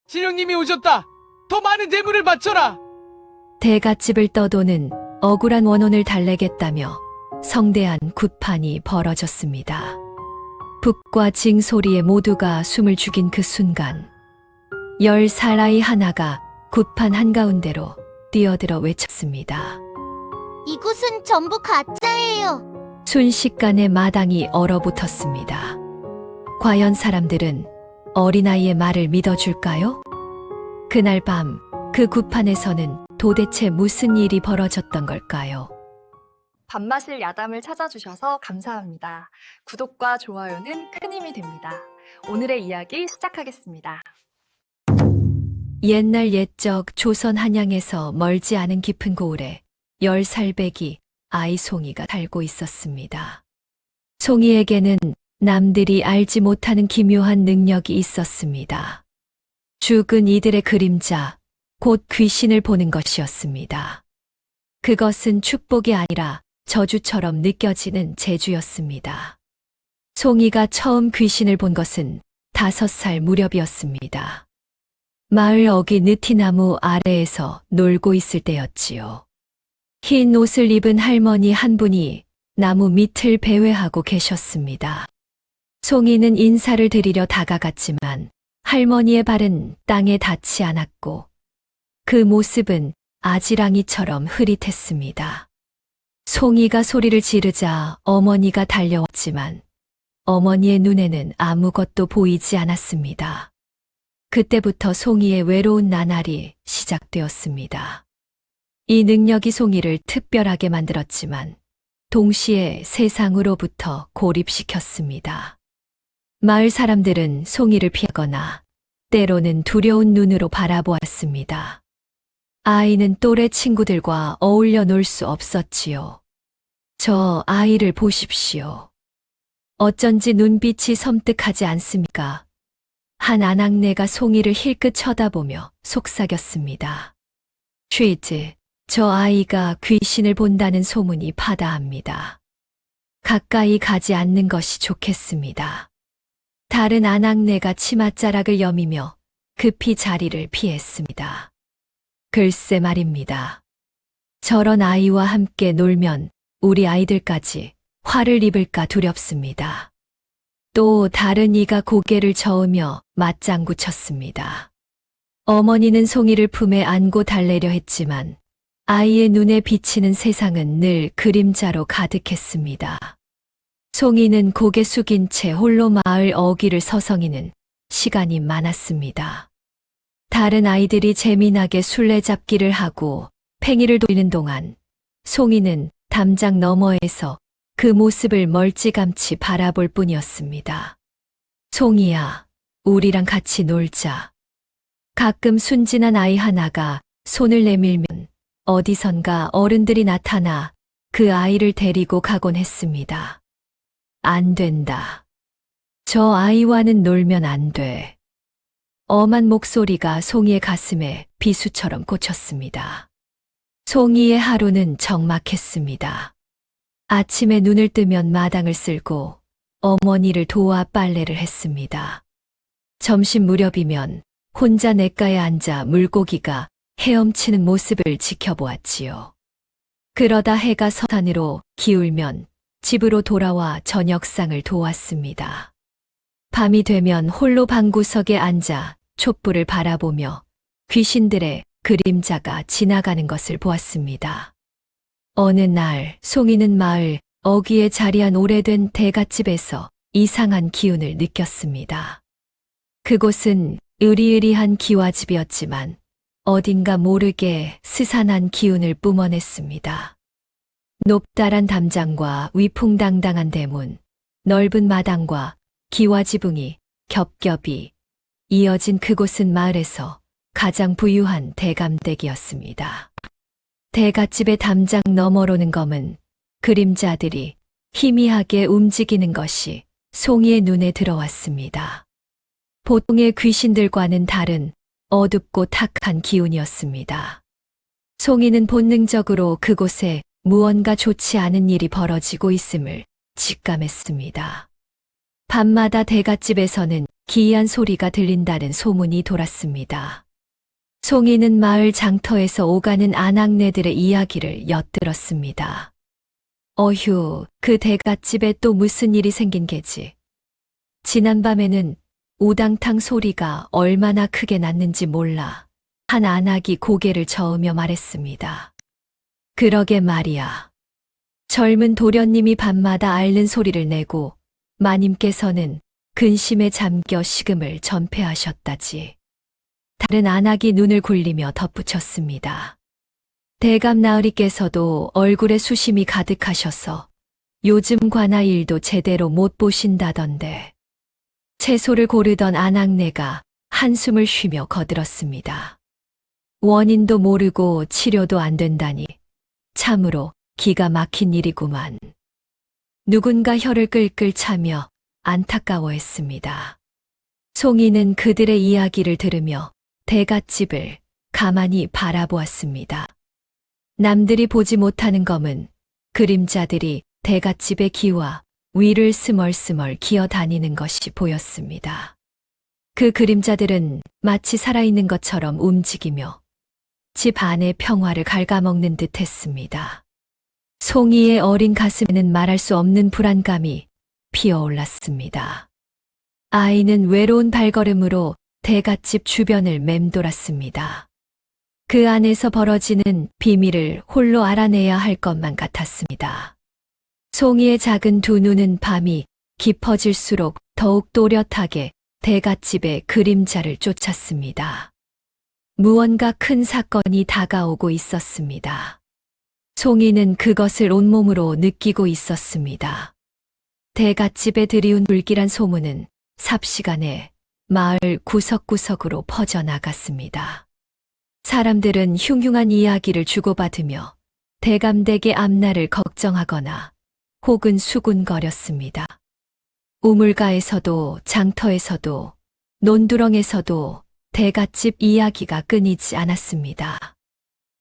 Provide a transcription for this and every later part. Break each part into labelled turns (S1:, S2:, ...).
S1: 진영님이 오셨다. 더 많은 재물을 바쳐라.
S2: 대갓집을 떠도는 억울한 원혼을 달래겠다며 성대한 굿판이 벌어졌습니다. 북과 징 소리에 모두가 숨을 죽인 그 순간 10살 아이 하나가 굿판 한가운데로 뛰어들어 외쳤습니다.
S3: 이곳은 전부 가짜예요.
S2: 순식간에 마당이 얼어붙었습니다. 과연 사람들은 어린아이의 말을 믿어줄까요? 그날 밤 그 굿판에서는 도대체 무슨 일이 벌어졌던 걸까요?
S4: 밥맛을 야담을 찾아주셔서 감사합니다. 구독과 좋아요는 큰 힘이 됩니다. 오늘의 이야기 시작하겠습니다.
S2: 옛날 옛적 조선 한양에서 멀지 않은 깊은 고을에 10살 배기 아이 송이가 살고 있었습니다. 송이에게는 남들이 알지 못하는 기묘한 능력이 있었습니다. 죽은 이들의 그림자, 곧 귀신을 보는 것이었습니다. 그것은 축복이 아니라 저주처럼 느껴지는 재주였습니다. 송이가 처음 귀신을 본 것은 5살 무렵이었습니다. 마을 어귀 느티나무 아래에서 놀고 있을 때였지요. 흰 옷을 입은 할머니 한 분이 나무 밑을 배회하고 계셨습니다. 송이는 인사를 드리려 다가갔지만 할머니의 발은 땅에 닿지 않았고 그 모습은 아지랑이처럼 흐릿했습니다. 송이가 소리를 지르자 어머니가 달려왔지만 어머니의 눈에는 아무것도 보이지 않았습니다. 그때부터 송이의 외로운 나날이 시작되었습니다. 이 능력이 송이를 특별하게 만들었지만 동시에 세상으로부터 고립시켰습니다. 마을 사람들은 송이를 피하거나 때로는 두려운 눈으로 바라보았습니다. 아이는 또래 친구들과 어울려 놀 수 없었지요. 저 아이를 보십시오. 어쩐지 눈빛이 섬뜩하지 않습니까? 한 아낙네가 송이를 힐끗 쳐다보며 속삭였습니다. 쉬즈, 저 아이가 귀신을 본다는 소문이 파다합니다. 가까이 가지 않는 것이 좋겠습니다. 다른 아낙네가 치맛자락을 여미며 급히 자리를 피했습니다. 글쎄 말입니다. 저런 아이와 함께 놀면 우리 아이들까지 화를 입을까 두렵습니다. 또 다른 이가 고개를 저으며 맞장구 쳤습니다. 어머니는 송이를 품에 안고 달래려 했지만 아이의 눈에 비치는 세상은 늘 그림자로 가득했습니다. 송이는 고개 숙인 채 홀로 마을 어귀를 서성이는 시간이 많았습니다. 다른 아이들이 재미나게 술래잡기를 하고 팽이를 돌리는 동안 송이는 담장 너머에서 그 모습을 멀찌감치 바라볼 뿐이었습니다. 송이야, 우리랑 같이 놀자. 가끔 순진한 아이 하나가 손을 내밀면 어디선가 어른들이 나타나 그 아이를 데리고 가곤 했습니다. 안 된다. 저 아이와는 놀면 안 돼. 엄한 목소리가 송이의 가슴에 비수처럼 꽂혔습니다. 송이의 하루는 적막했습니다. 아침에 눈을 뜨면 마당을 쓸고 어머니를 도와 빨래를 했습니다. 점심 무렵이면 혼자 냇가에 앉아 물고기가 헤엄치는 모습을 지켜보았지요. 그러다 해가 서산으로 기울면 집으로 돌아와 저녁상을 도왔습니다. 밤이 되면 홀로 방구석에 앉아 촛불을 바라보며 귀신들의 그림자가 지나가는 것을 보았습니다. 어느 날 송이는 마을 어귀에 자리한 오래된 대갓집에서 이상한 기운을 느꼈습니다. 그곳은 으리으리한 기와집이었지만 어딘가 모르게 스산한 기운을 뿜어냈습니다. 높다란 담장과 위풍당당한 대문, 넓은 마당과 기와지붕이 겹겹이 이어진 그곳은 마을에서 가장 부유한 대감댁이었습니다. 대갓집의 담장 너머로는 검은 그림자들이 희미하게 움직이는 것이 송이의 눈에 들어왔습니다. 보통의 귀신들과는 다른 어둡고 탁한 기운이었습니다. 송이는 본능적으로 그곳에 무언가 좋지 않은 일이 벌어지고 있음을 직감했습니다. 밤마다 대갓집에서는 기이한 소리가 들린다는 소문이 돌았습니다. 송이는 마을 장터에서 오가는 아낙네들의 이야기를 엿들었습니다. 어휴, 그 대갓집에 또 무슨 일이 생긴 게지. 지난밤에는 우당탕 소리가 얼마나 크게 났는지 몰라. 한 아낙이 고개를 저으며 말했습니다. 그러게 말이야. 젊은 도련님이 밤마다 앓는 소리를 내고 마님께서는 근심에 잠겨 식음을 전폐하셨다지. 다른 아낙이 눈을 굴리며 덧붙였습니다. 대감 나으리께서도 얼굴에 수심이 가득하셔서 요즘 관아 일도 제대로 못 보신다던데. 채소를 고르던 아낙네가 한숨을 쉬며 거들었습니다. 원인도 모르고 치료도 안 된다니 참으로 기가 막힌 일이구만. 누군가 혀를 끌끌 차며 안타까워했습니다. 송이는 그들의 이야기를 들으며 대갓집을 가만히 바라보았습니다. 남들이 보지 못하는 검은 그림자들이 대갓집의 기와 위를 스멀스멀 기어다니는 것이 보였습니다. 그 그림자들은 마치 살아있는 것처럼 움직이며 집 안의 평화를 갉아먹는 듯 했습니다. 송이의 어린 가슴에는 말할 수 없는 불안감이 피어올랐습니다. 아이는 외로운 발걸음으로 대갓집 주변을 맴돌았습니다. 그 안에서 벌어지는 비밀을 홀로 알아내야 할 것만 같았습니다. 송이의 작은 두 눈은 밤이 깊어질수록 더욱 또렷하게 대갓집의 그림자를 쫓았습니다. 무언가 큰 사건이 다가오고 있었습니다. 송이는 그것을 온몸으로 느끼고 있었습니다. 대갓집에 들이운 불길한 소문은 삽시간에 마을 구석구석으로 퍼져나갔습니다. 사람들은 흉흉한 이야기를 주고받으며 대감댁의 앞날을 걱정하거나 혹은 수군거렸습니다. 우물가에서도 장터에서도 논두렁에서도 대갓집 이야기가 끊이지 않았습니다.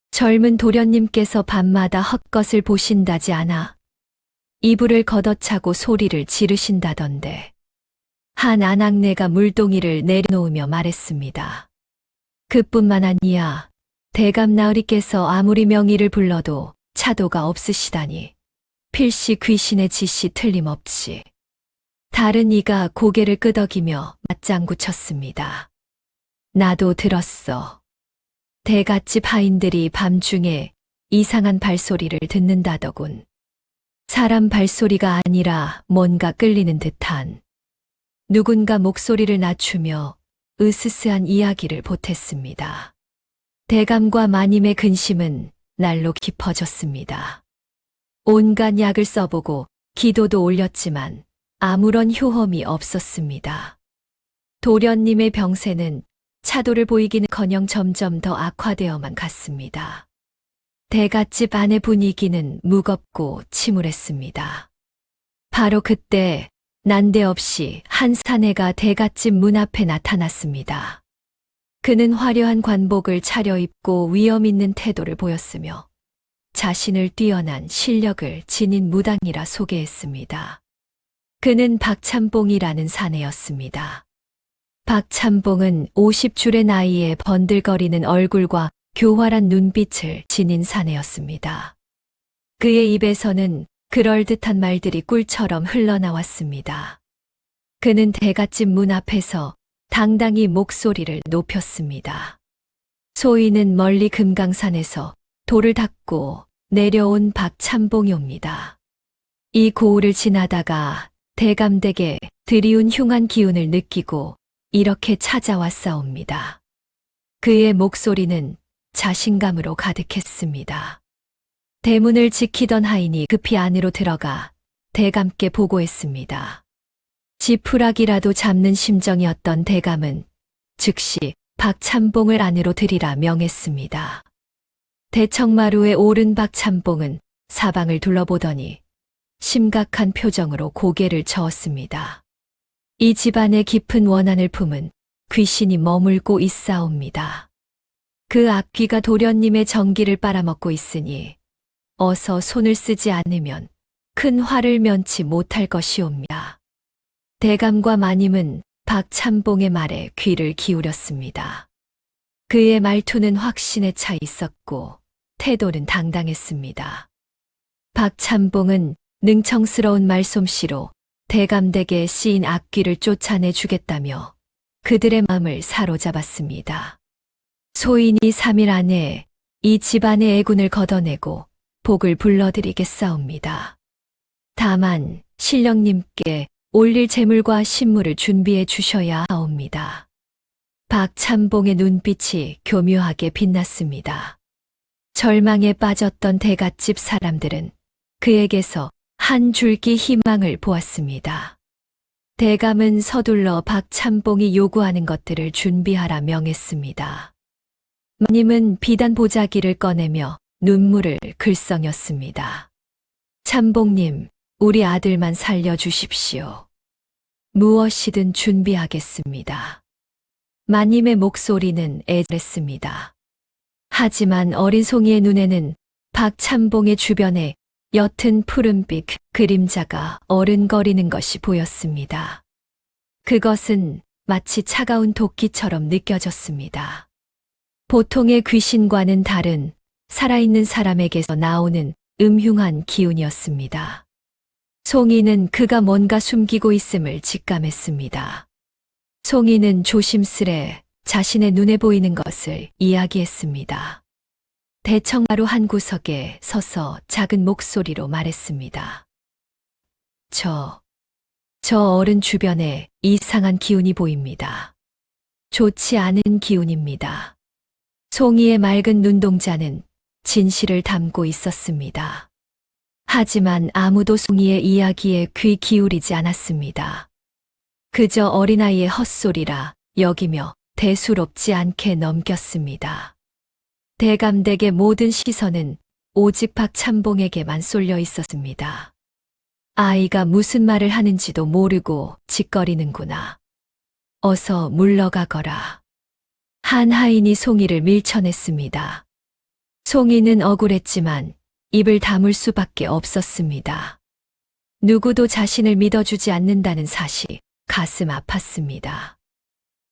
S2: 젊은 도련님께서 밤마다 헛것을 보신다지 않아 이불을 걷어차고 소리를 지르신다던데. 한 아낙네가 물동이를 내려놓으며 말했습니다. 그뿐만 아니야. 대감 나으리께서 아무리 명의를 불러도 차도가 없으시다니. 필시 귀신의 짓이 틀림없지. 다른 이가 고개를 끄덕이며 맞장구 쳤습니다. 나도 들었어. 대갓집 하인들이 밤중에 이상한 발소리를 듣는다더군. 사람 발소리가 아니라 뭔가 끌리는 듯한. 누군가 목소리를 낮추며 으스스한 이야기를 보탰습니다. 대감과 마님의 근심은 날로 깊어졌습니다. 온갖 약을 써보고 기도도 올렸지만 아무런 효험이 없었습니다. 도련님의 병세는 차도를 보이기는커녕 점점 더 악화되어만 갔습니다. 대갓집 안의 분위기는 무겁고 침울했습니다. 바로 그때 난데없이 한 사내가 대갓집 문 앞에 나타났습니다. 그는 화려한 관복을 차려입고 위엄 있는 태도를 보였으며 자신을 뛰어난 실력을 지닌 무당이라 소개했습니다. 그는 박참봉이라는 사내였습니다. 박참봉은 50줄의 나이에 번들거리는 얼굴과 교활한 눈빛을 지닌 사내였습니다. 그의 입에서는 그럴듯한 말들이 꿀처럼 흘러나왔습니다. 그는 대갓집 문 앞에서 당당히 목소리를 높였습니다. 소인은 멀리 금강산에서 돌을 닦고 내려온 박참봉이옵니다. 이 고을을 지나다가 대감댁에 들이운 흉한 기운을 느끼고 이렇게 찾아왔사옵니다. 그의 목소리는 자신감으로 가득했습니다. 대문을 지키던 하인이 급히 안으로 들어가 대감께 보고했습니다. 지푸라기라도 잡는 심정이었던 대감은 즉시 박참봉을 안으로 들이라 명했습니다. 대청마루에 오른 박참봉은 사방을 둘러보더니 심각한 표정으로 고개를 저었습니다. 이 집안의 깊은 원한을 품은 귀신이 머물고 있사옵니다. 그 악귀가 도련님의 정기를 빨아먹고 있으니 어서 손을 쓰지 않으면 큰 화를 면치 못할 것이옵니다. 대감과 마님은 박참봉의 말에 귀를 기울였습니다. 그의 말투는 확신에 차 있었고 태도는 당당했습니다. 박참봉은 능청스러운 말솜씨로 대감댁에 씌인 악귀를 쫓아내 주겠다며 그들의 마음을 사로잡았습니다. 소인이 3일 안에 이 집안의 애군을 걷어내고 복을 불러드리겠사옵니다. 다만 신령님께 올릴 재물과 신물을 준비해 주셔야 하옵니다. 박참봉의 눈빛이 교묘하게 빛났습니다. 절망에 빠졌던 대갓집 사람들은 그에게서 한 줄기 희망을 보았습니다. 대감은 서둘러 박참봉이 요구하는 것들을 준비하라 명했습니다. 마님은 비단 보자기를 꺼내며 눈물을 글썽였습니다. 참봉님, 우리 아들만 살려주십시오. 무엇이든 준비하겠습니다. 마님의 목소리는 애절했습니다. 하지만 어린 송이의 눈에는 박참봉의 주변에 옅은 푸른빛 그림자가 어른거리는 것이 보였습니다. 그것은 마치 차가운 도끼처럼 느껴졌습니다. 보통의 귀신과는 다른 살아있는 사람에게서 나오는 음흉한 기운이었습니다. 송이는 그가 뭔가 숨기고 있음을 직감했습니다. 송이는 조심스레 자신의 눈에 보이는 것을 이야기했습니다. 대청마루 한 구석에 서서 작은 목소리로 말했습니다. 저 어른 주변에 이상한 기운이 보입니다. 좋지 않은 기운입니다. 송이의 맑은 눈동자는 진실을 담고 있었습니다. 하지만 아무도 송이의 이야기에 귀 기울이지 않았습니다. 그저 어린아이의 헛소리라 여기며 대수롭지 않게 넘겼습니다. 대감댁의 모든 시선은 오직 박참봉에게만 쏠려 있었습니다. 아이가 무슨 말을 하는지도 모르고 짓거리는구나. 어서 물러가거라. 한 하인이 송이를 밀쳐냈습니다. 송이는 억울했지만 입을 다물 수밖에 없었습니다. 누구도 자신을 믿어주지 않는다는 사실, 가슴 아팠습니다.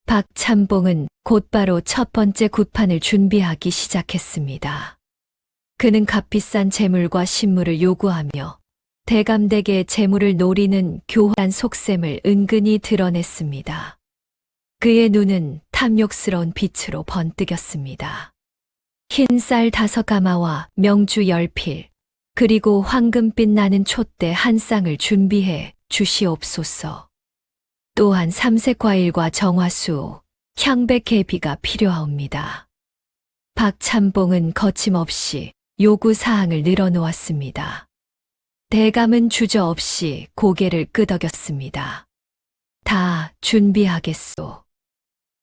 S2: 박참봉은 곧바로 첫 번째 굿판을 준비하기 시작했습니다. 그는 값비싼 재물과 신물을 요구하며 대감댁의 재물을 노리는 교활한 속셈을 은근히 드러냈습니다. 그의 눈은 탐욕스러운 빛으로 번뜩였습니다. 흰 쌀 5가마와 명주 10필, 그리고 황금빛 나는 촛대 한 쌍을 준비해 주시옵소서. 또한 삼색 과일과 정화수, 향백계비가 필요하옵니다. 박참봉은 거침없이 요구 사항을 늘어놓았습니다. 대감은 주저없이 고개를 끄덕였습니다. 다 준비하겠소.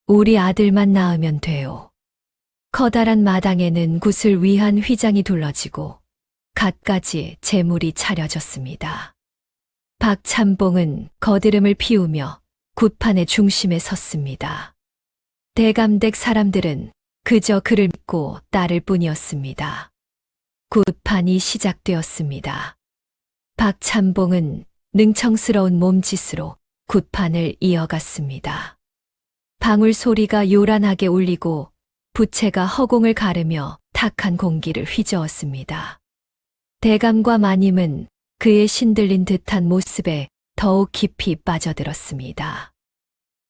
S2: 우리 아들만 낳으면 돼요. 커다란 마당에는 굿을 위한 휘장이 둘러지고 갖가지 제물이 차려졌습니다. 박참봉은 거드름을 피우며 굿판의 중심에 섰습니다. 대감댁 사람들은 그저 그를 믿고 따를 뿐이었습니다. 굿판이 시작되었습니다. 박참봉은 능청스러운 몸짓으로 굿판을 이어갔습니다. 방울 소리가 요란하게 울리고 부채가 허공을 가르며 탁한 공기를 휘저었습니다. 대감과 마님은 그의 신들린 듯한 모습에 더욱 깊이 빠져들었습니다.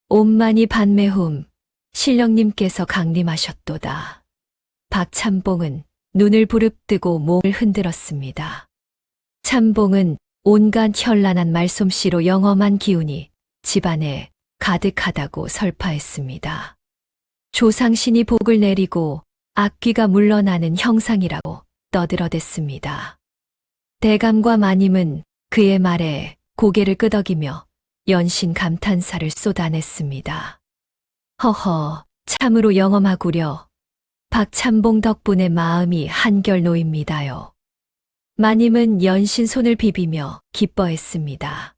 S2: 온만이 반매홈, 신령님께서 강림하셨도다. 박참봉은 눈을 부릅뜨고 몸을 흔들었습니다. 참봉은 온갖 현란한 말솜씨로 영험한 기운이 집안에 가득하다고 설파했습니다. 조상신이 복을 내리고 악귀가 물러나는 형상이라고 떠들어댔습니다. 대감과 마님은 그의 말에 고개를 끄덕이며 연신 감탄사를 쏟아냈습니다. 허허, 참으로 영험하구려. 박참봉 덕분에 마음이 한결 놓입니다요. 마님은 연신 손을 비비며 기뻐했습니다.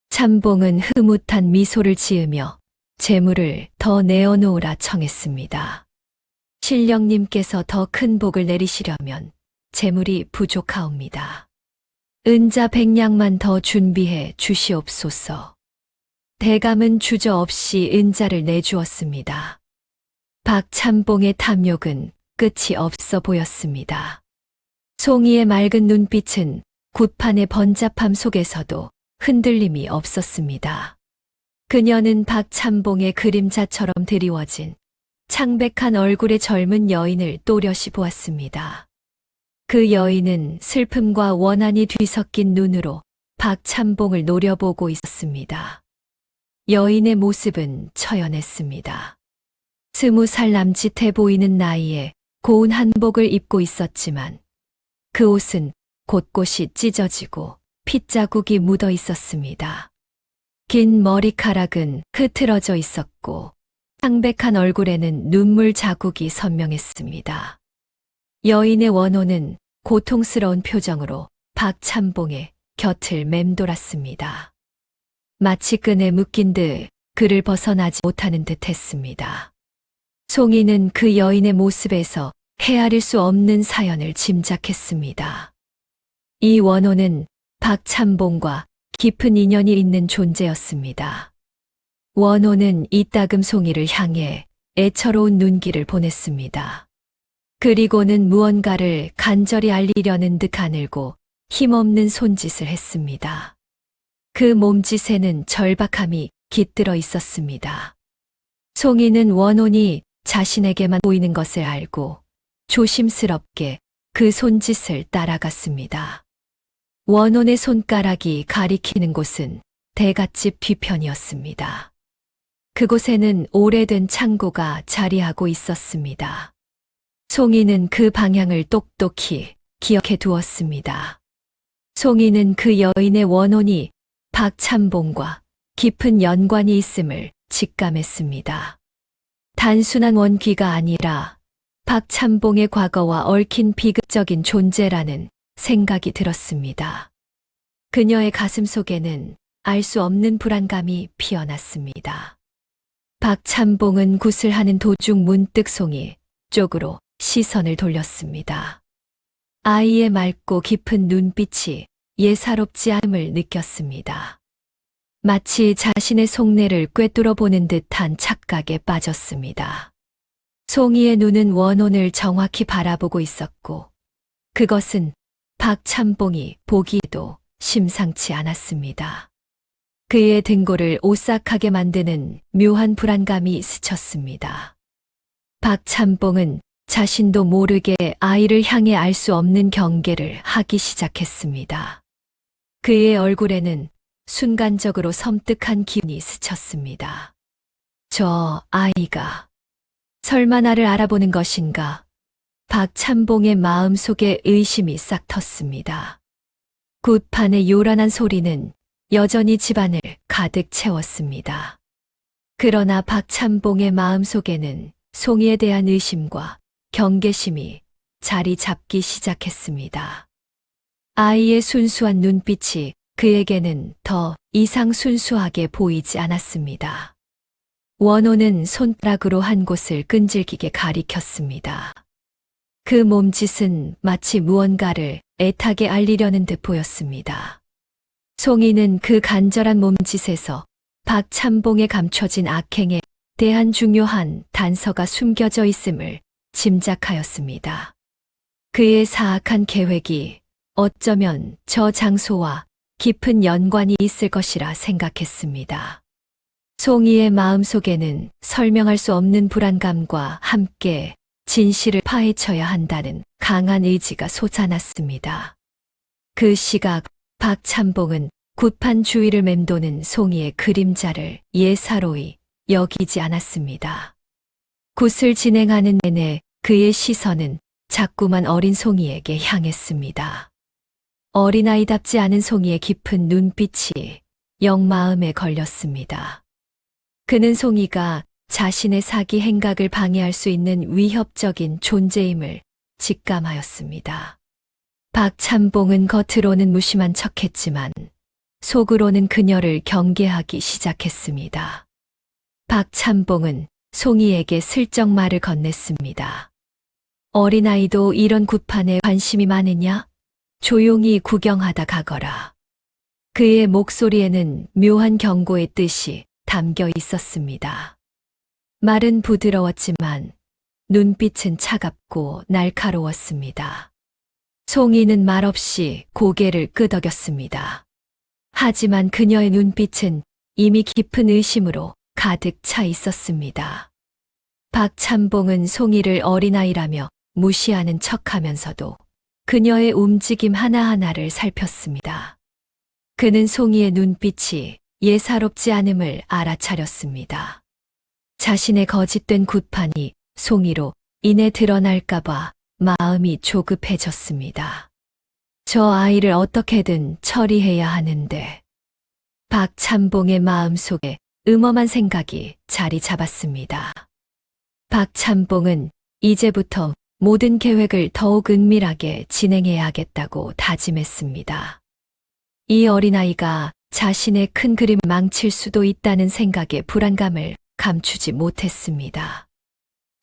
S2: 참봉은 흐뭇한 미소를 지으며 재물을 더 내어놓으라 청했습니다. 신령님께서 더 큰 복을 내리시려면 재물이 부족하옵니다. 은자 100냥만 더 준비해 주시옵소서. 대감은 주저없이 은자를 내주었습니다. 박찬봉의 탐욕은 끝이 없어 보였습니다. 송이의 맑은 눈빛은 굿판의 번잡함 속에서도 흔들림이 없었습니다. 그녀는 박찬봉의 그림자처럼 드리워진 창백한 얼굴의 젊은 여인을 또렷이 보았습니다. 그 여인은 슬픔과 원한이 뒤섞인 눈으로 박찬봉을 노려보고 있었습니다. 여인의 모습은 처연했습니다. 20살 남짓해 보이는 나이에 고운 한복을 입고 있었지만 그 옷은 곳곳이 찢어지고 핏자국이 묻어 있었습니다. 긴 머리카락은 흐트러져 있었고 창백한 얼굴에는 눈물 자국이 선명했습니다. 여인의 원호는 고통스러운 표정으로 박찬봉의 곁을 맴돌았습니다. 마치 끈에 묶인 듯 그를 벗어나지 못하는 듯 했습니다. 송이는 그 여인의 모습에서 헤아릴 수 없는 사연을 짐작했습니다. 이 원호는 박찬봉과 깊은 인연이 있는 존재였습니다. 원호는 이따금 송이를 향해 애처로운 눈길을 보냈습니다. 그리고는 무언가를 간절히 알리려는 듯 가늘고 힘없는 손짓을 했습니다. 그 몸짓에는 절박함이 깃들어 있었습니다. 송이는 원혼이 자신에게만 보이는 것을 알고 조심스럽게 그 손짓을 따라갔습니다. 원혼의 손가락이 가리키는 곳은 대갓집 뒤편이었습니다. 그곳에는 오래된 창고가 자리하고 있었습니다. 송이는 그 방향을 똑똑히 기억해 두었습니다. 송이는 그 여인의 원혼이 박찬봉과 깊은 연관이 있음을 직감했습니다. 단순한 원귀가 아니라 박찬봉의 과거와 얽힌 비극적인 존재라는 생각이 들었습니다. 그녀의 가슴 속에는 알 수 없는 불안감이 피어났습니다. 박찬봉은 굿을 하는 도중 문득 송이 쪽으로 시선을 돌렸습니다. 아이의 맑고 깊은 눈빛이 예사롭지 않음을 느꼈습니다. 마치 자신의 속내를 꿰뚫어 보는 듯한 착각에 빠졌습니다. 송이의 눈은 원혼을 정확히 바라보고 있었고 그것은 박찬봉이 보기에도 심상치 않았습니다. 그의 등골을 오싹하게 만드는 묘한 불안감이 스쳤습니다. 박찬봉은 자신도 모르게 아이를 향해 알 수 없는 경계를 하기 시작했습니다. 그의 얼굴에는 순간적으로 섬뜩한 기운이 스쳤습니다. 저 아이가 설마 나를 알아보는 것인가? 박찬봉의 마음속에 의심이 싹 텄습니다. 굿판의 요란한 소리는 여전히 집안을 가득 채웠습니다. 그러나 박찬봉의 마음속에는 송이에 대한 의심과 경계심이 자리 잡기 시작했습니다. 아이의 순수한 눈빛이 그에게는 더 이상 순수하게 보이지 않았습니다. 원호는 손가락으로 한 곳을 끈질기게 가리켰습니다. 그 몸짓은 마치 무언가를 애타게 알리려는 듯 보였습니다. 송이는 그 간절한 몸짓에서 박찬봉에 감춰진 악행에 대한 중요한 단서가 숨겨져 있음을 짐작하였습니다. 그의 사악한 계획이 어쩌면 저 장소와 깊은 연관이 있을 것이라 생각했습니다. 송이의 마음속에는 설명할 수 없는 불안감과 함께 진실을 파헤쳐야 한다는 강한 의지가 솟아났습니다. 그 시각 박찬봉은 굿판 주위를 맴도는 송이의 그림자를 예사로이 여기지 않았습니다. 굿을 진행하는 내내 그의 시선은 자꾸만 어린 송이에게 향했습니다. 어린아이답지 않은 송이의 깊은 눈빛이 영 마음에 걸렸습니다. 그는 송이가 자신의 사기 행각을 방해할 수 있는 위협적인 존재임을 직감하였습니다. 박찬봉은 겉으로는 무심한 척했지만 속으로는 그녀를 경계하기 시작했습니다. 박찬봉은 송이에게 슬쩍 말을 건넸습니다. 어린아이도 이런 굿판에 관심이 많으냐? 조용히 구경하다 가거라. 그의 목소리에는 묘한 경고의 뜻이 담겨 있었습니다. 말은 부드러웠지만 눈빛은 차갑고 날카로웠습니다. 송이는 말없이 고개를 끄덕였습니다. 하지만 그녀의 눈빛은 이미 깊은 의심으로 가득 차 있었습니다. 박찬봉은 송이를 어린아이라며 무시하는 척하면서도 그녀의 움직임 하나하나를 살폈습니다. 그는 송이의 눈빛이 예사롭지 않음을 알아차렸습니다. 자신의 거짓된 굿판이 송이로 인해 드러날까봐 마음이 조급해졌습니다. 저 아이를 어떻게든 처리해야 하는데. 박찬봉의 마음속에 음험한 생각이 자리 잡았습니다. 박찬봉은 이제부터 모든 계획을 더욱 은밀하게 진행해야겠다고 다짐했습니다. 이 어린아이가 자신의 큰 그림을 망칠 수도 있다는 생각에 불안감을 감추지 못했습니다.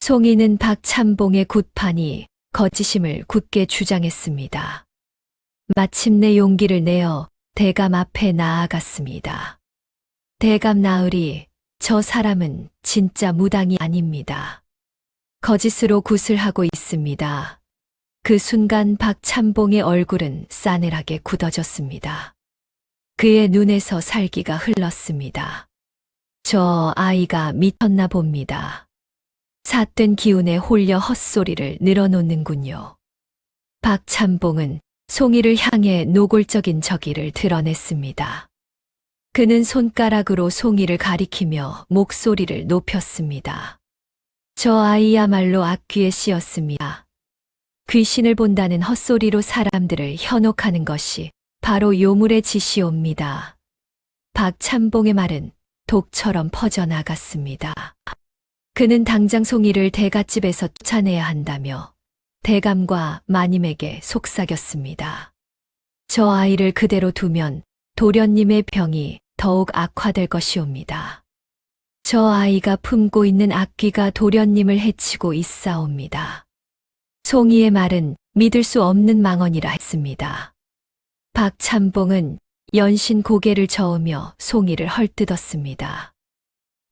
S2: 송이는 박찬봉의 굿판이 거짓임을 굳게 주장했습니다. 마침내 용기를 내어 대감 앞에 나아갔습니다. 대감 나으리, 저 사람은 진짜 무당이 아닙니다. 거짓으로 굿을 하고 있습니다. 그 순간 박찬봉의 얼굴은 싸늘하게 굳어졌습니다. 그의 눈에서 살기가 흘렀습니다. 저 아이가 미쳤나 봅니다. 삿된 기운에 홀려 헛소리를 늘어놓는군요. 박찬봉은 송이를 향해 노골적인 적의를 드러냈습니다. 그는 손가락으로 송이를 가리키며 목소리를 높였습니다. 저 아이야말로 악귀에 씌었습니다. 귀신을 본다는 헛소리로 사람들을 현혹하는 것이 바로 요물의 짓이옵니다. 박찬봉의 말은 독처럼 퍼져나갔습니다. 그는 당장 송이를 대갓집에서 쫓아내야 한다며 대감과 마님에게 속삭였습니다. 저 아이를 그대로 두면 도련님의 병이 더욱 악화될 것이옵니다. 저 아이가 품고 있는 악귀가 도련님을 해치고 있사옵니다. 송이의 말은 믿을 수 없는 망언이라 했습니다. 박찬봉은 연신 고개를 저으며 송이를 헐뜯었습니다.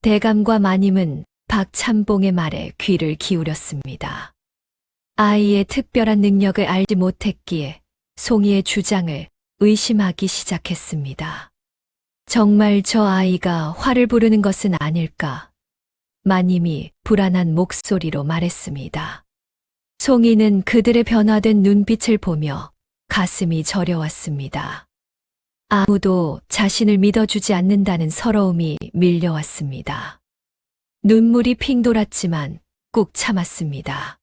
S2: 대감과 마님은 박찬봉의 말에 귀를 기울였습니다. 아이의 특별한 능력을 알지 못했기에 송이의 주장을 의심하기 시작했습니다. 정말 저 아이가 화를 부르는 것은 아닐까? 마님이 불안한 목소리로 말했습니다. 송이는 그들의 변화된 눈빛을 보며 가슴이 저려왔습니다. 아무도 자신을 믿어주지 않는다는 서러움이 밀려왔습니다. 눈물이 핑 돌았지만 꾹 참았습니다.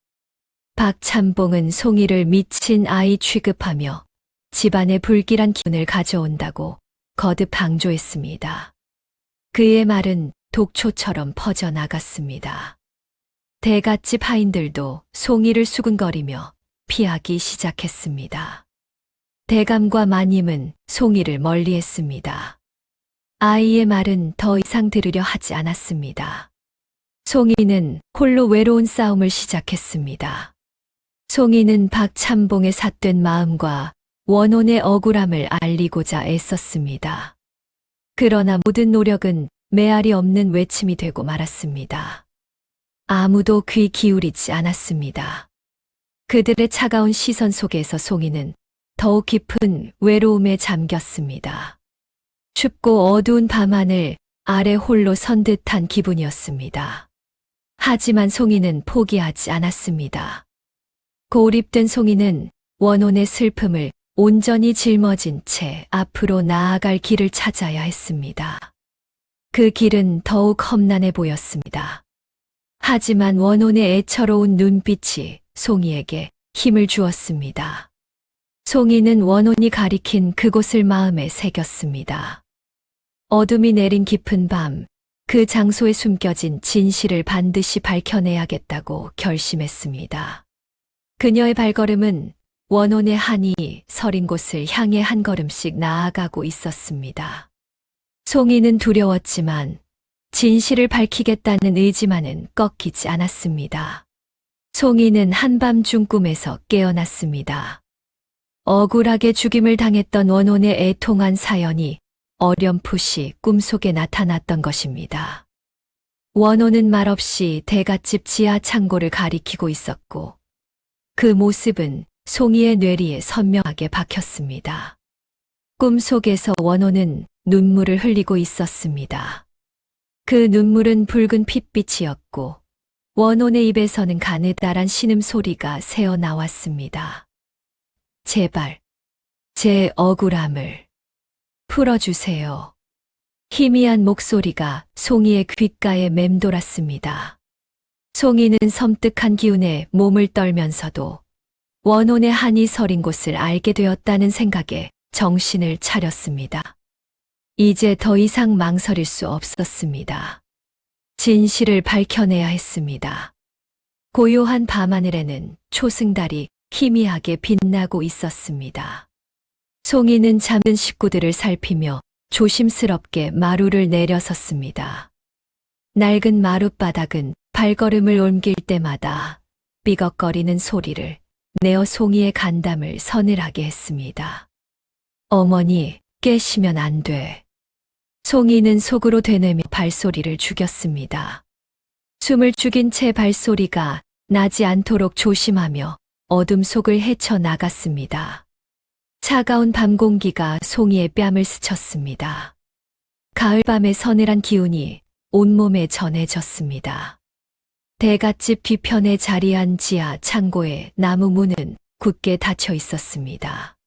S2: 박찬봉은 송이를 미친 아이 취급하며 집안에 불길한 기운을 가져온다고 거듭 강조했습니다. 그의 말은 독초처럼 퍼져나갔습니다. 대갓집 하인들도 송이를 수근거리며 피하기 시작했습니다. 대감과 마님은 송이를 멀리했습니다. 아이의 말은 더 이상 들으려 하지 않았습니다. 송이는 홀로 외로운 싸움을 시작했습니다. 송이는 박찬봉의 삿된 마음과 원혼의 억울함을 알리고자 애썼습니다. 그러나 모든 노력은 메아리 없는 외침이 되고 말았습니다. 아무도 귀 기울이지 않았습니다. 그들의 차가운 시선 속에서 송이는 더욱 깊은 외로움에 잠겼습니다. 춥고 어두운 밤하늘 아래 홀로 선 듯한 기분이었습니다. 하지만 송이는 포기하지 않았습니다. 고립된 송이는 원혼의 슬픔을 온전히 짊어진 채 앞으로 나아갈 길을 찾아야 했습니다. 그 길은 더욱 험난해 보였습니다. 하지만 원혼의 애처로운 눈빛이 송이에게 힘을 주었습니다. 송이는 원혼이 가리킨 그곳을 마음에 새겼습니다. 어둠이 내린 깊은 밤, 그 장소에 숨겨진 진실을 반드시 밝혀내야겠다고 결심했습니다. 그녀의 발걸음은 원혼의 한이 서린 곳을 향해 한 걸음씩 나아가고 있었습니다. 송이는 두려웠지만 진실을 밝히겠다는 의지만은 꺾이지 않았습니다. 송이는 한밤중 꿈에서 깨어났습니다. 억울하게 죽임을 당했던 원혼의 애통한 사연이 어렴풋이 꿈속에 나타났던 것입니다. 원호는 말없이 대갓집 지하 창고를 가리키고 있었고 그 모습은 송이의 뇌리에 선명하게 박혔습니다. 꿈속에서 원호는 눈물을 흘리고 있었습니다. 그 눈물은 붉은 핏빛이었고 원혼의 입에서는 가느다란 신음소리가 새어나왔습니다. 제발, 제 억울함을 풀어주세요. 희미한 목소리가 송이의 귓가에 맴돌았습니다. 송이는 섬뜩한 기운에 몸을 떨면서도 원혼의 한이 서린 곳을 알게 되었다는 생각에 정신을 차렸습니다. 이제 더 이상 망설일 수 없었습니다. 진실을 밝혀내야 했습니다. 고요한 밤하늘에는 초승달이 희미하게 빛나고 있었습니다. 송이는 잠든 식구들을 살피며 조심스럽게 마루를 내려섰습니다. 낡은 마룻바닥은 발걸음을 옮길 때마다 삐걱거리는 소리를 내어 송이의 간담을 서늘하게 했습니다. 어머니, 깨시면 안 돼. 송이는 속으로 되뇌며 발소리를 죽였습니다. 숨을 죽인 채 발소리가 나지 않도록 조심하며 어둠 속을 헤쳐나갔습니다. 차가운 밤 공기가 송이의 뺨을 스쳤습니다. 가을밤의 서늘한 기운이 온몸에 전해졌습니다. 대갓집 뒤편에 자리한 지하 창고의 나무 문은 굳게 닫혀 있었습니다.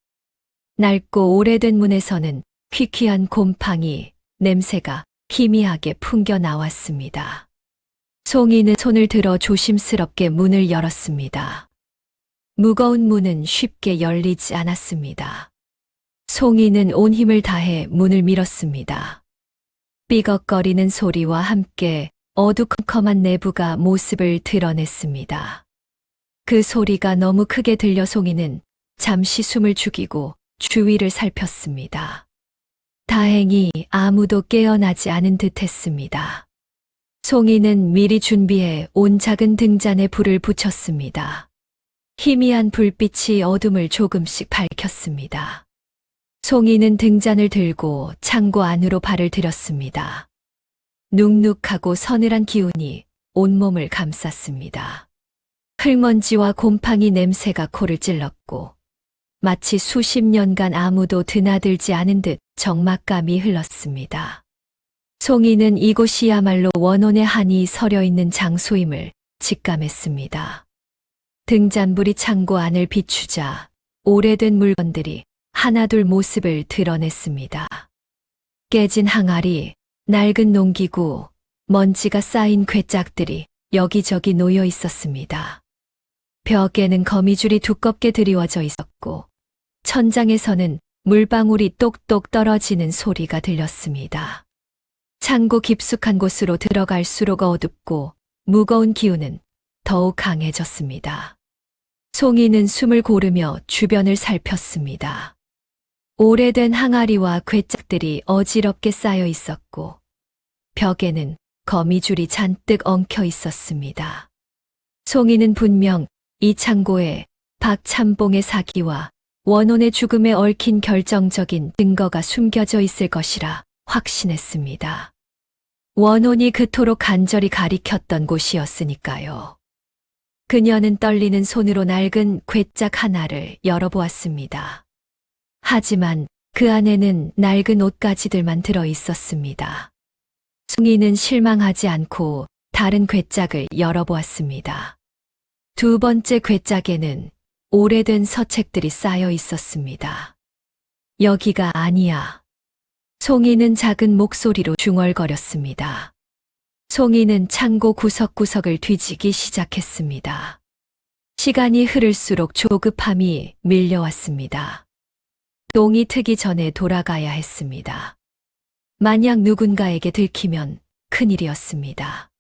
S2: 낡고 오래된 문에서는 퀴퀴한 곰팡이 냄새가 희미하게 풍겨 나왔습니다. 송이는 손을 들어 조심스럽게 문을 열었습니다. 무거운 문은 쉽게 열리지 않았습니다. 송이는 온 힘을 다해 문을 밀었습니다. 삐걱거리는 소리와 함께 어두컴컴한 내부가 모습을 드러냈습니다. 그 소리가 너무 크게 들려 송이는 잠시 숨을 죽이고 주위를 살폈습니다. 다행히 아무도 깨어나지 않은 듯 했습니다. 송이는 미리 준비해 온 작은 등잔에 불을 붙였습니다. 희미한 불빛이 어둠을 조금씩 밝혔습니다. 송이는 등잔을 들고 창고 안으로 발을 들였습니다. 눅눅하고 서늘한 기운이 온몸을 감쌌습니다. 흙먼지와 곰팡이 냄새가 코를 찔렀고 마치 수십 년간 아무도 드나들지 않은 듯 적막감이 흘렀습니다. 송이는 이곳이야말로 원혼의 한이 서려 있는 장소임을 직감했습니다. 등잔불이 창고 안을 비추자 오래된 물건들이 하나둘 모습을 드러냈습니다. 깨진 항아리, 낡은 농기구, 먼지가 쌓인 괴짝들이 여기저기 놓여 있었습니다. 벽에는 거미줄이 두껍게 드리워져 있었고 천장에서는 물방울이 똑똑 떨어지는 소리가 들렸습니다. 창고 깊숙한 곳으로 들어갈수록 어둡고 무거운 기운은 더욱 강해졌습니다. 송이는 숨을 고르며 주변을 살폈습니다. 오래된 항아리와 괴짝들이 어지럽게 쌓여 있었고 벽에는 거미줄이 잔뜩 엉켜 있었습니다. 송이는 분명 이 창고에 박참봉의 사기와 원혼의 죽음에 얽힌 결정적인 증거가 숨겨져 있을 것이라 확신했습니다. 원혼이 그토록 간절히 가리켰던 곳이었으니까요. 그녀는 떨리는 손으로 낡은 괴짝 하나를 열어보았습니다. 하지만 그 안에는 낡은 옷가지들만 들어 있었습니다. 송이는 실망하지 않고 다른 괴짝을 열어보았습니다. 두 번째 괴짝에는 오래된 서책들이 쌓여 있었습니다. 여기가 아니야. 송이는 작은 목소리로 중얼거렸습니다. 송이는 창고 구석구석을 뒤지기 시작했습니다. 시간이 흐를수록 조급함이 밀려왔습니다. 똥이 트기 전에 돌아가야 했습니다. 만약 누군가에게 들키면 큰일이었습니다.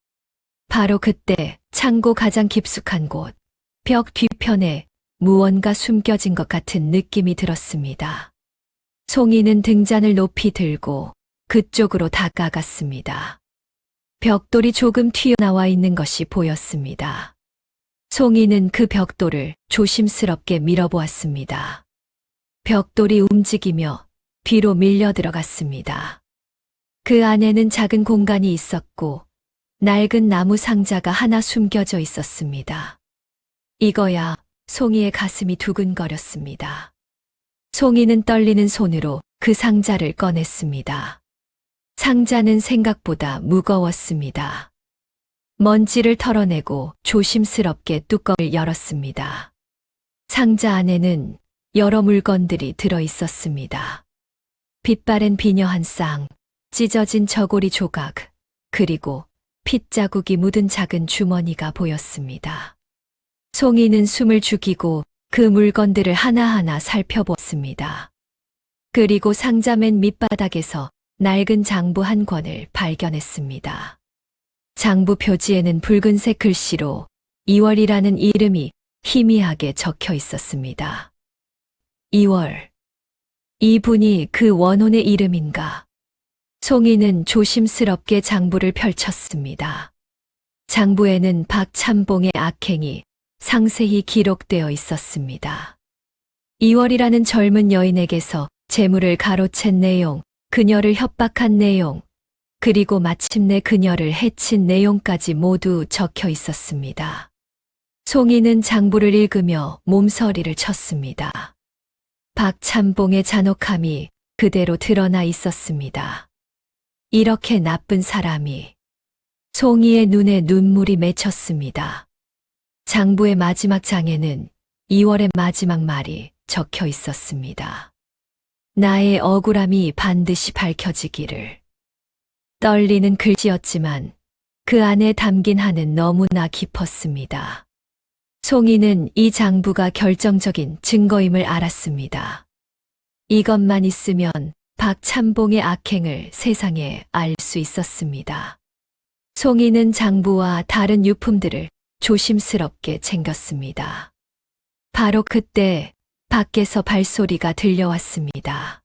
S2: 바로 그때 창고 가장 깊숙한 곳, 벽 뒤편에 무언가 숨겨진 것 같은 느낌이 들었습니다. 송이는 등잔을 높이 들고 그쪽으로 다가갔습니다. 벽돌이 조금 튀어나와 있는 것이 보였습니다. 송이는 그 벽돌을 조심스럽게 밀어보았습니다. 벽돌이 움직이며 뒤로 밀려 들어갔습니다. 그 안에는 작은 공간이 있었고 낡은 나무 상자가 하나 숨겨져 있었습니다. 이거야. 송이의 가슴이 두근거렸습니다. 송이는 떨리는 손으로 그 상자를 꺼냈습니다. 상자는 생각보다 무거웠습니다. 먼지를 털어내고 조심스럽게 뚜껑을 열었습니다. 상자 안에는 여러 물건들이 들어 있었습니다. 빛바랜 비녀 한 쌍, 찢어진 저고리 조각, 그리고 핏자국이 묻은 작은 주머니가 보였습니다. 송이는 숨을 죽이고 그 물건들을 하나하나 살펴보았습니다. 그리고 상자 맨 밑바닥에서 낡은 장부 한 권을 발견했습니다. 장부 표지에는 붉은색 글씨로 2월이라는 이름이 희미하게 적혀 있었습니다. 2월. 이분이 그 원혼의 이름인가? 송이는 조심스럽게 장부를 펼쳤습니다. 장부에는 박참봉의 악행이 상세히 기록되어 있었습니다. 2월이라는 젊은 여인에게서 재물을 가로챈 내용, 그녀를 협박한 내용, 그리고 마침내 그녀를 해친 내용까지 모두 적혀 있었습니다. 송이는 장부를 읽으며 몸서리를 쳤습니다. 박참봉의 잔혹함이 그대로 드러나 있었습니다. 이렇게 나쁜 사람이. 송이의 눈에 눈물이 맺혔습니다. 장부의 마지막 장에는 2월의 마지막 말이 적혀 있었습니다. 나의 억울함이 반드시 밝혀지기를. 떨리는 글씨였지만 그 안에 담긴 한은 너무나 깊었습니다. 송이는 이 장부가 결정적인 증거임을 알았습니다. 이것만 있으면 박참봉의 악행을 세상에 알 수 있었습니다. 송이는 장부와 다른 유품들을 조심스럽게 챙겼습니다. 바로 그때 밖에서 발소리가 들려왔습니다.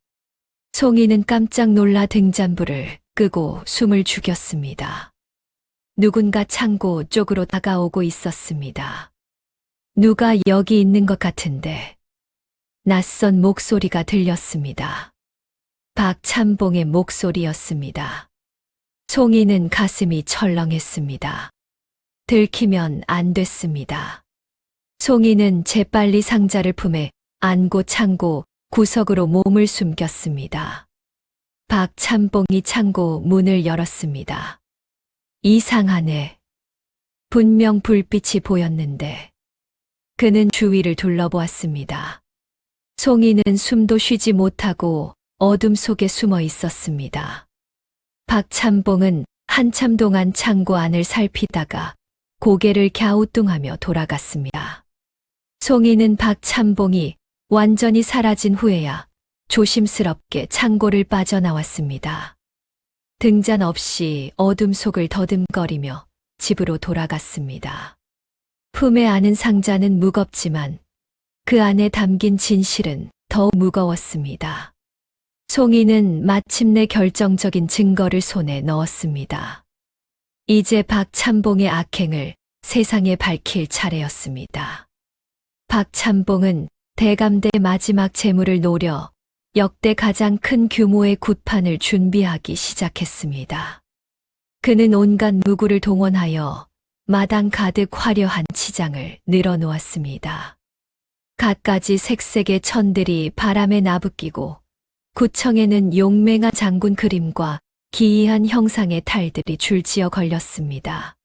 S2: 송이는 깜짝 놀라 등잔불을 끄고 숨을 죽였습니다. 누군가 창고 쪽으로 다가오고 있었습니다. 누가 여기 있는 것 같은데. 낯선 목소리가 들렸습니다. 박참봉의 목소리였습니다. 송이는 가슴이 철렁했습니다. 들키면 안 됐습니다. 송이는 재빨리 상자를 품에 안고 창고 구석으로 몸을 숨겼습니다. 박참봉이 창고 문을 열었습니다. 이상하네. 분명 불빛이 보였는데. 그는 주위를 둘러보았습니다. 송이는 숨도 쉬지 못하고 어둠 속에 숨어 있었습니다. 박참봉은 한참 동안 창고 안을 살피다가 고개를 갸우뚱하며 돌아갔습니다. 송이는 박참봉이 완전히 사라진 후에야 조심스럽게 창고를 빠져나왔습니다. 등잔 없이 어둠 속을 더듬거리며 집으로 돌아갔습니다. 품에 안은 상자는 무겁지만 그 안에 담긴 진실은 더 무거웠습니다. 송이는 마침내 결정적인 증거를 손에 넣었습니다. 이제 박참봉의 악행을 세상에 밝힐 차례였습니다. 박참봉은 대감대 마지막 재물을 노려 역대 가장 큰 규모의 굿판을 준비하기 시작했습니다. 그는 온갖 무구를 동원하여 마당 가득 화려한 치장을 늘어놓았습니다. 갖가지 색색의 천들이 바람에 나부끼고 구청에는 용맹한 장군 그림과 기이한 형상의 탈들이 줄지어 걸렸습니다.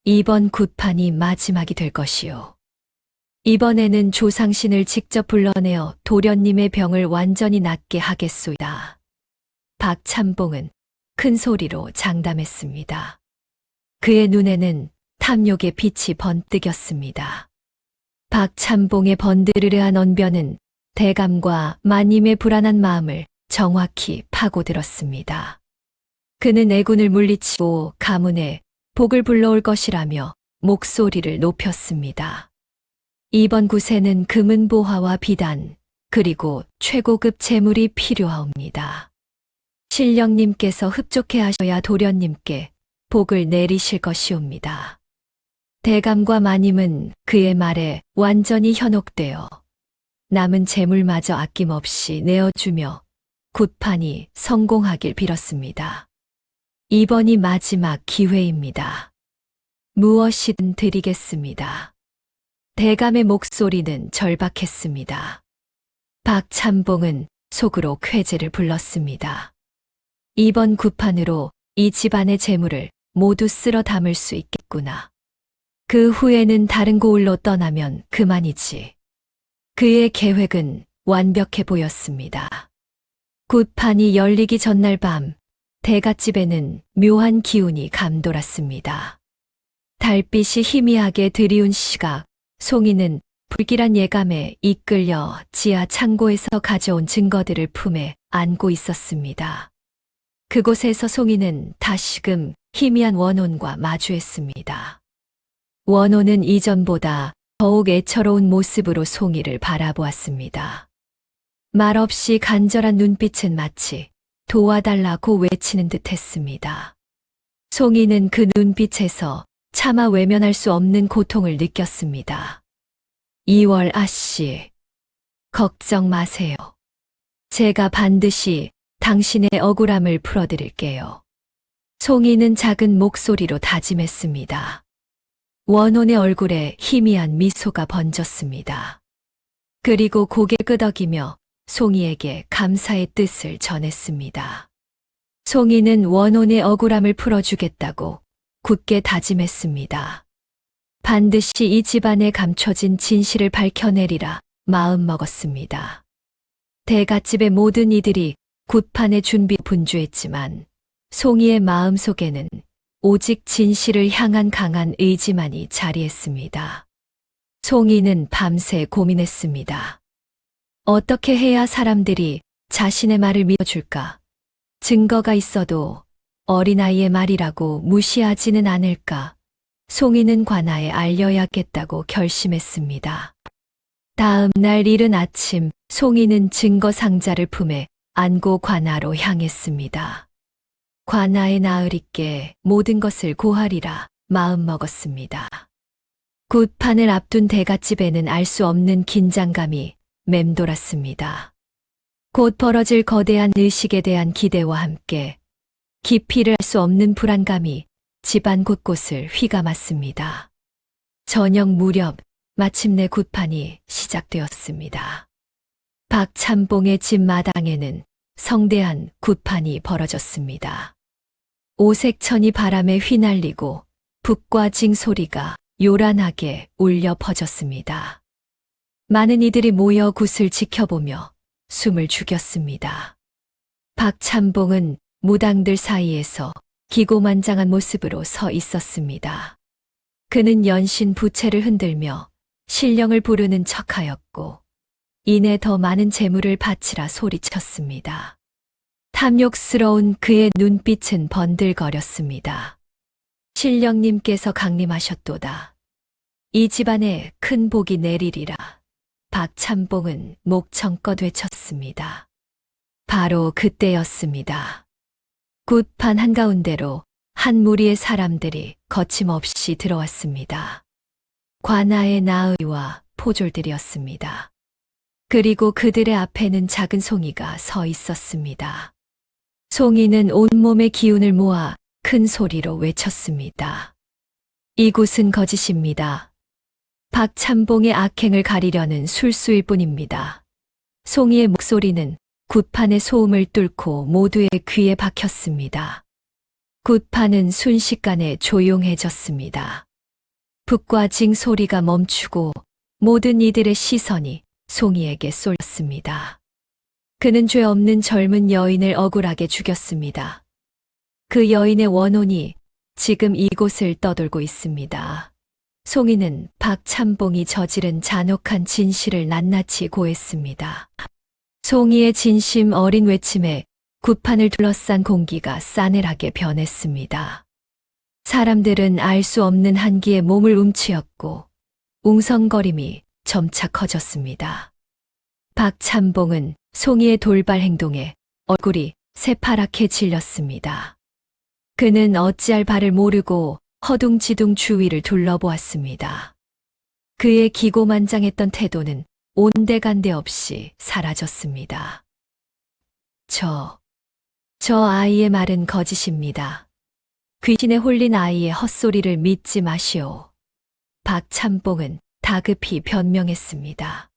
S2: 이번 굿판이 마지막이 될 것이요. 이번에는 조상신을 직접 불러내어 도련님의 병을 완전히 낫게 하겠소이다. 박참봉은 큰 소리로 장담했습니다. 그의 눈에는 탐욕의 빛이 번뜩였습니다. 박참봉의 번드르르한 언변은 대감과 마님의 불안한 마음을 정확히 파고들었습니다. 그는 애군을 물리치고 가문에 복을 불러올 것이라며 목소리를 높였습니다. 이번 굿에는 금은 보화와 비단, 그리고 최고급 재물이 필요하옵니다. 신령님께서 흡족해 하셔야 도련님께 복을 내리실 것이옵니다. 대감과 마님은 그의 말에 완전히 현혹되어 남은 재물마저 아낌없이 내어주며 굿판이 성공하길 빌었습니다. 이번이 마지막 기회입니다. 무엇이든 드리겠습니다. 대감의 목소리는 절박했습니다. 박찬봉은 속으로 쾌재를 불렀습니다. 이번 굿판으로 이 집안의 재물을 모두 쓸어 담을 수 있겠구나. 그 후에는 다른 고을로 떠나면 그만이지. 그의 계획은 완벽해 보였습니다. 굿판이 열리기 전날 밤, 대갓집에는 묘한 기운이 감돌았습니다. 달빛이 희미하게 드리운 시각, 송이는 불길한 예감에 이끌려 지하 창고에서 가져온 증거들을 품에 안고 있었습니다. 그곳에서 송이는 다시금 희미한 원혼과 마주했습니다. 원혼은 이전보다 더욱 애처로운 모습으로 송이를 바라보았습니다. 말없이 간절한 눈빛은 마치 도와달라고 외치는 듯 했습니다. 송이는 그 눈빛에서 차마 외면할 수 없는 고통을 느꼈습니다. 2월 아씨, 걱정 마세요. 제가 반드시 당신의 억울함을 풀어드릴게요. 송이는 작은 목소리로 다짐했습니다. 원혼의 얼굴에 희미한 미소가 번졌습니다. 그리고 고개 끄덕이며 송이에게 감사의 뜻을 전했습니다. 송이는 원혼의 억울함을 풀어주겠다고 굳게 다짐했습니다. 반드시 이 집안에 감춰진 진실을 밝혀내리라 마음먹었습니다. 대갓집의 모든 이들이 굿판의 준비 분주했지만 송이의 마음속에는 오직 진실을 향한 강한 의지만이 자리했습니다. 송이는 밤새 고민했습니다. 어떻게 해야 사람들이 자신의 말을 믿어줄까? 증거가 있어도 어린아이의 말이라고 무시하지는 않을까? 송이는 관아에 알려야겠다고 결심했습니다. 다음 날 이른 아침, 송이는 증거 상자를 품에 안고 관아로 향했습니다. 관아에 나으리께 모든 것을 고하리라 마음먹었습니다. 굿판을 앞둔 대갓집에는 알 수 없는 긴장감이 맴돌았습니다. 곧 벌어질 거대한 의식에 대한 기대와 함께 깊이를 알 수 없는 불안감이 집안 곳곳을 휘감았습니다. 저녁 무렵 마침내 굿판이 시작되었습니다. 박찬봉의 집 마당에는 성대한 굿판이 벌어졌습니다. 오색천이 바람에 휘날리고 북과 징 소리가 요란하게 울려 퍼졌습니다. 많은 이들이 모여 굿을 지켜보며 숨을 죽였습니다. 박찬봉은 무당들 사이에서 기고만장한 모습으로 서 있었습니다. 그는 연신 부채를 흔들며 신령을 부르는 척하였고 이내 더 많은 재물을 바치라 소리쳤습니다. 탐욕스러운 그의 눈빛은 번들거렸습니다. 신령님께서 강림하셨도다. 이 집안에 큰 복이 내리리라. 박찬봉은 목청껏 외쳤습니다. 바로 그때였습니다. 굿판 한가운데로 한 무리의 사람들이 거침없이 들어왔습니다. 관아의 나의와 포졸들이었습니다. 그리고 그들의 앞에는 작은 송이가 서 있었습니다. 송이는 온몸의 기운을 모아 큰 소리로 외쳤습니다. 이곳은 거짓입니다. 박찬봉의 악행을 가리려는 술수일 뿐입니다. 송이의 목소리는 굿판의 소음을 뚫고 모두의 귀에 박혔습니다. 굿판은 순식간에 조용해졌습니다. 북과 징 소리가 멈추고 모든 이들의 시선이 송이에게 쏠렸습니다. 그는 죄 없는 젊은 여인을 억울하게 죽였습니다. 그 여인의 원혼이 지금 이곳을 떠돌고 있습니다. 송이는 박찬봉이 저지른 잔혹한 진실을 낱낱이 고했습니다. 송이의 진심 어린 외침에 굿판을 둘러싼 공기가 싸늘하게 변했습니다. 사람들은 알 수 없는 한기에 몸을 움츠였고 웅성거림이 점차 커졌습니다. 박찬봉은 송이의 돌발 행동에 얼굴이 새파랗게 질렸습니다. 그는 어찌할 바를 모르고 허둥지둥 주위를 둘러보았습니다. 그의 기고만장했던 태도는 온데간데 없이 사라졌습니다. 저 아이의 말은 거짓입니다. 귀신에 홀린 아이의 헛소리를 믿지 마시오. 박참봉은 다급히 변명했습니다.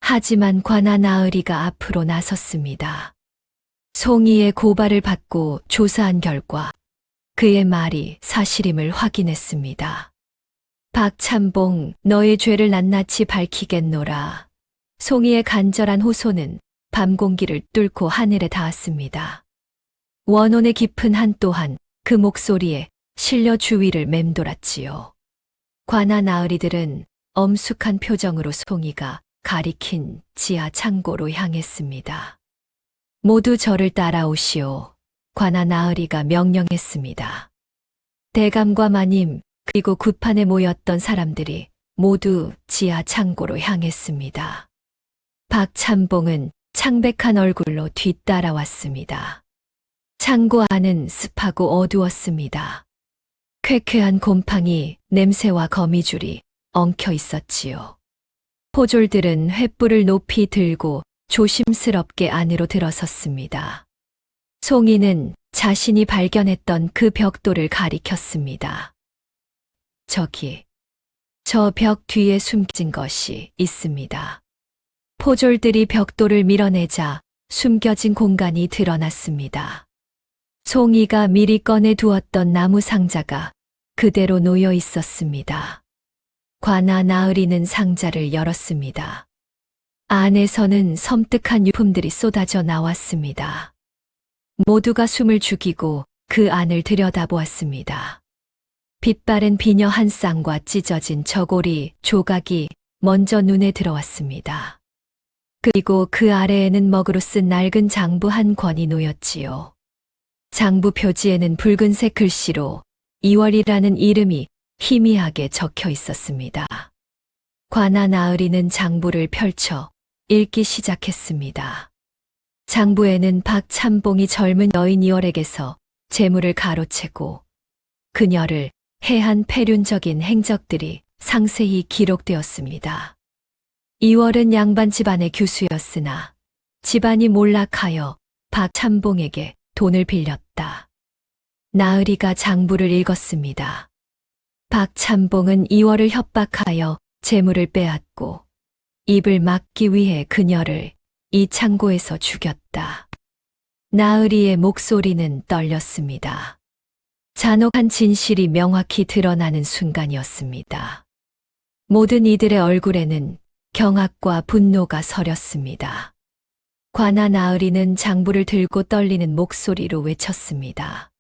S2: 하지만 관아 나으리가 앞으로 나섰습니다. 송이의 고발을 받고 조사한 결과 그의 말이 사실임을 확인했습니다. 박참봉, 너의 죄를 낱낱이 밝히겠노라. 송이의 간절한 호소는 밤 공기를 뚫고 하늘에 닿았습니다. 원혼의 깊은 한 또한 그 목소리에 실려 주위를 맴돌았지요. 관아 나으리들은 엄숙한 표정으로 송이가 가리킨 지하 창고로 향했습니다. 모두 저를 따라오시오. 관아 나으리가 명령했습니다. 대감과 마님 그리고 굿판에 모였던 사람들이 모두 지하 창고로 향했습니다. 박참봉은 창백한 얼굴로 뒤따라왔습니다. 창고 안은 습하고 어두웠습니다. 쾌쾌한 곰팡이, 냄새와 거미줄이 엉켜 있었지요. 포졸들은 횃불을 높이 들고 조심스럽게 안으로 들어섰습니다. 송이는 자신이 발견했던 그 벽돌을 가리켰습니다. 저기, 저 벽 뒤에 숨긴 것이 있습니다. 포졸들이 벽돌을 밀어내자 숨겨진 공간이 드러났습니다. 송이가 미리 꺼내 두었던 나무 상자가 그대로 놓여 있었습니다. 관아 나으리는 상자를 열었습니다. 안에서는 섬뜩한 유품들이 쏟아져 나왔습니다. 모두가 숨을 죽이고 그 안을 들여다보았습니다. 빛바랜 비녀 한 쌍과 찢어진 저고리, 조각이 먼저 눈에 들어왔습니다. 그리고 그 아래에는 먹으로 쓴 낡은 장부 한 권이 놓였지요. 장부 표지에는 붉은색 글씨로 2월이라는 이름이 희미하게 적혀 있었습니다. 관아 나으리는 장부를 펼쳐 읽기 시작했습니다. 장부에는 박참봉이 젊은 여인 2월에게서 재물을 가로채고 그녀를 해한 폐륜적인 행적들이 상세히 기록되었습니다. 2월은 양반 집안의 교수였으나 집안이 몰락하여 박참봉에게 돈을 빌렸다. 나으리가 장부를 읽었습니다. 박참봉은 2월을 협박하여 재물을 빼앗고 입을 막기 위해 그녀를 이 창고에서 죽였다. 나으리의 목소리는 떨렸습니다. 잔혹한 진실이 명확히 드러나는 순간이었습니다. 모든 이들의 얼굴에는 경악과 분노가 서렸습니다. 관아 나으리는 장부를 들고 떨리는 목소리로 외쳤습니다.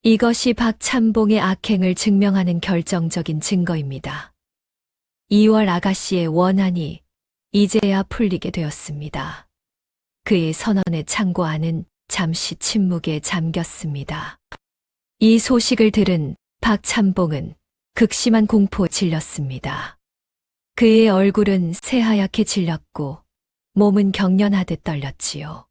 S2: 이것이 박참봉의 악행을 증명하는 결정적인 증거입니다. 2월 아가씨의 원한이 이제야 풀리게 되었습니다. 그의 선언의 창고 안은 잠시 침묵에 잠겼습니다. 이 소식을 들은 박참봉은 극심한 공포에 질렸습니다. 그의 얼굴은 새하얗게 질렸고 몸은 경련하듯 떨렸지요.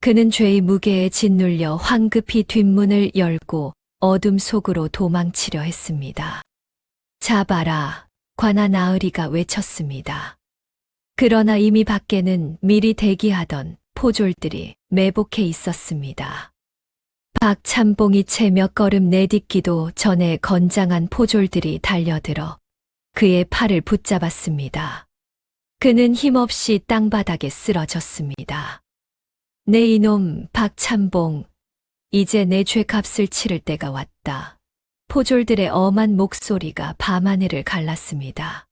S2: 그는 죄의 무게에 짓눌려 황급히 뒷문을 열고 어둠 속으로 도망치려 했습니다. 잡아라, 관아 나으리가 외쳤습니다. 그러나 이미 밖에는 미리 대기하던 포졸들이 매복해 있었습니다. 박참봉이 채 몇 걸음 내딛기도 전에 건장한 포졸들이 달려들어 그의 팔을 붙잡았습니다. 그는 힘없이 땅바닥에 쓰러졌습니다. 내 이놈 박참봉, 이제 내 죄값을 치를 때가 왔다. 포졸들의 엄한 목소리가 밤하늘을 갈랐습니다.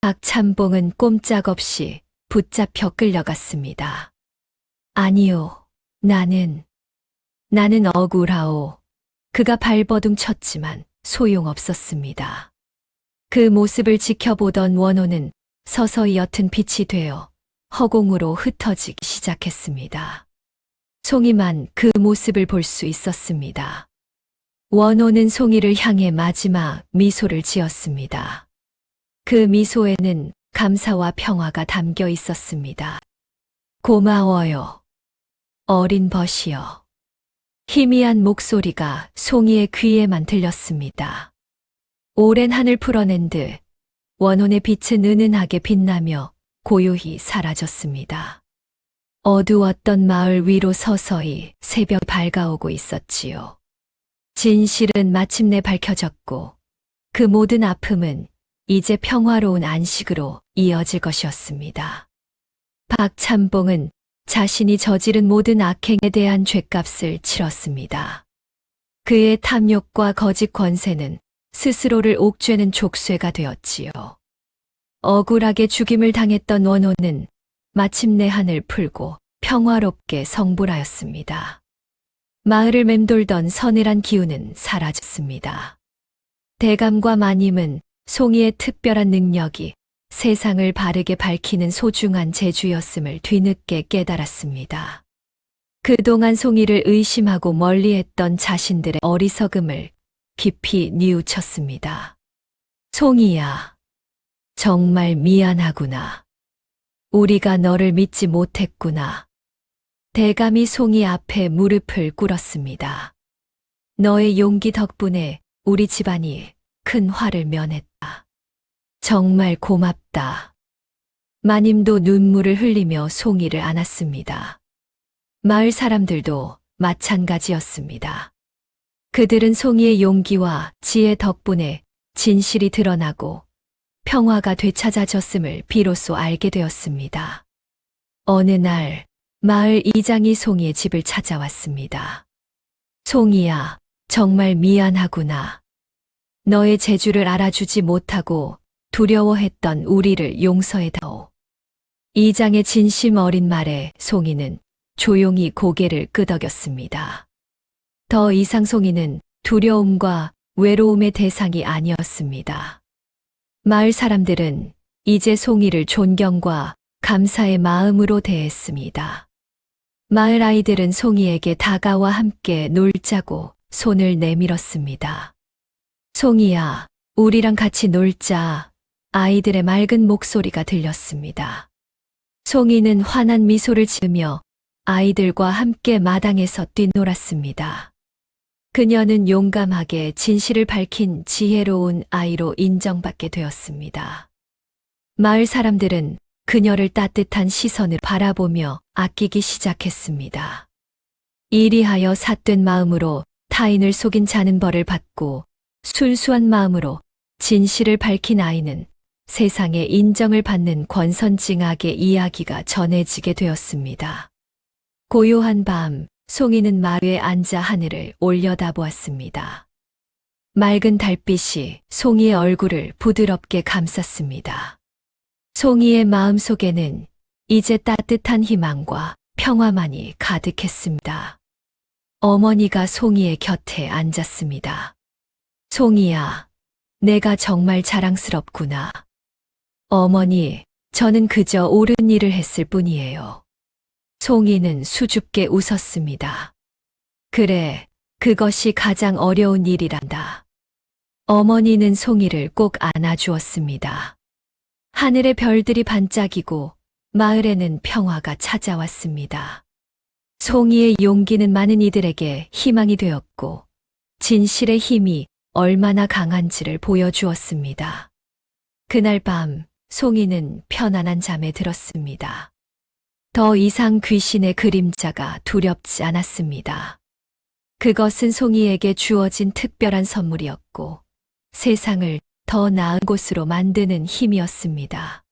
S2: 박참봉은 꼼짝없이 붙잡혀 끌려갔습니다. 아니요, 나는 억울하오. 그가 발버둥 쳤지만 소용없었습니다. 그 모습을 지켜보던 원호는 서서히 옅은 빛이 되어 허공으로 흩어지기 시작했습니다. 송이만 그 모습을 볼 수 있었습니다. 원호는 송이를 향해 마지막 미소를 지었습니다. 그 미소에는 감사와 평화가 담겨 있었습니다. 고마워요. 어린 벗이여. 희미한 목소리가 송이의 귀에만 들렸습니다. 오랜 하늘 풀어낸 듯 원혼의 빛은 은은하게 빛나며 고요히 사라졌습니다. 어두웠던 마을 위로 서서히 새벽 밝아오고 있었지요. 진실은 마침내 밝혀졌고 그 모든 아픔은 이제 평화로운 안식으로 이어질 것이었습니다. 박찬봉은 자신이 저지른 모든 악행에 대한 죗값을 치렀습니다. 그의 탐욕과 거짓 권세는 스스로를 옥죄는 족쇄가 되었지요. 억울하게 죽임을 당했던 원호는 마침내 한을 풀고 평화롭게 성불하였습니다. 마을을 맴돌던 서늘한 기운은 사라졌습니다. 대감과 마님은 송이의 특별한 능력이 세상을 바르게 밝히는 소중한 재주였음을 뒤늦게 깨달았습니다. 그동안 송이를 의심하고 멀리했던 자신들의 어리석음을 깊이 뉘우쳤습니다. 송이야, 정말 미안하구나. 우리가 너를 믿지 못했구나. 대감이 송이 앞에 무릎을 꿇었습니다. 너의 용기 덕분에 우리 집안이 큰 화를 면했다. 정말 고맙다. 마님도 눈물을 흘리며 송이를 안았습니다. 마을 사람들도 마찬가지였습니다. 그들은 송이의 용기와 지혜 덕분에 진실이 드러나고 평화가 되찾아졌음을 비로소 알게 되었습니다. 어느 날 마을 이장이 송이의 집을 찾아왔습니다. 송이야, 정말 미안하구나. 너의 재주를 알아주지 못하고 두려워했던 우리를 용서해다오. 이장의 진심 어린 말에 송이는 조용히 고개를 끄덕였습니다. 더 이상 송이는 두려움과 외로움의 대상이 아니었습니다. 마을 사람들은 이제 송이를 존경과 감사의 마음으로 대했습니다. 마을 아이들은 송이에게 다가와 함께 놀자고 손을 내밀었습니다. 송이야, 우리랑 같이 놀자. 아이들의 맑은 목소리가 들렸습니다. 송이는 환한 미소를 지으며 아이들과 함께 마당에서 뛰놀았습니다. 그녀는 용감하게 진실을 밝힌 지혜로운 아이로 인정받게 되었습니다. 마을 사람들은 그녀를 따뜻한 시선으로 바라보며 아끼기 시작했습니다. 이리하여 삿된 마음으로 타인을 속인 자는 벌을 받고 순수한 마음으로 진실을 밝힌 아이는 세상에 인정을 받는 권선징악의 이야기가 전해지게 되었습니다. 고요한 밤, 송이는 마루 위에 앉아 하늘을 올려다보았습니다. 맑은 달빛이 송이의 얼굴을 부드럽게 감쌌습니다. 송이의 마음속에는 이제 따뜻한 희망과 평화만이 가득했습니다. 어머니가 송이의 곁에 앉았습니다. 송이야, 내가 정말 자랑스럽구나. 어머니, 저는 그저 옳은 일을 했을 뿐이에요. 송이는 수줍게 웃었습니다. 그래, 그것이 가장 어려운 일이란다. 어머니는 송이를 꼭 안아주었습니다. 하늘의 별들이 반짝이고 마을에는 평화가 찾아왔습니다. 송이의 용기는 많은 이들에게 희망이 되었고 진실의 힘이 얼마나 강한지를 보여주었습니다. 그날 밤 송이는 편안한 잠에 들었습니다. 더 이상 귀신의 그림자가 두렵지 않았습니다. 그것은 송이에게 주어진 특별한 선물이었고 세상을 더 나은 곳으로 만드는 힘이었습니다.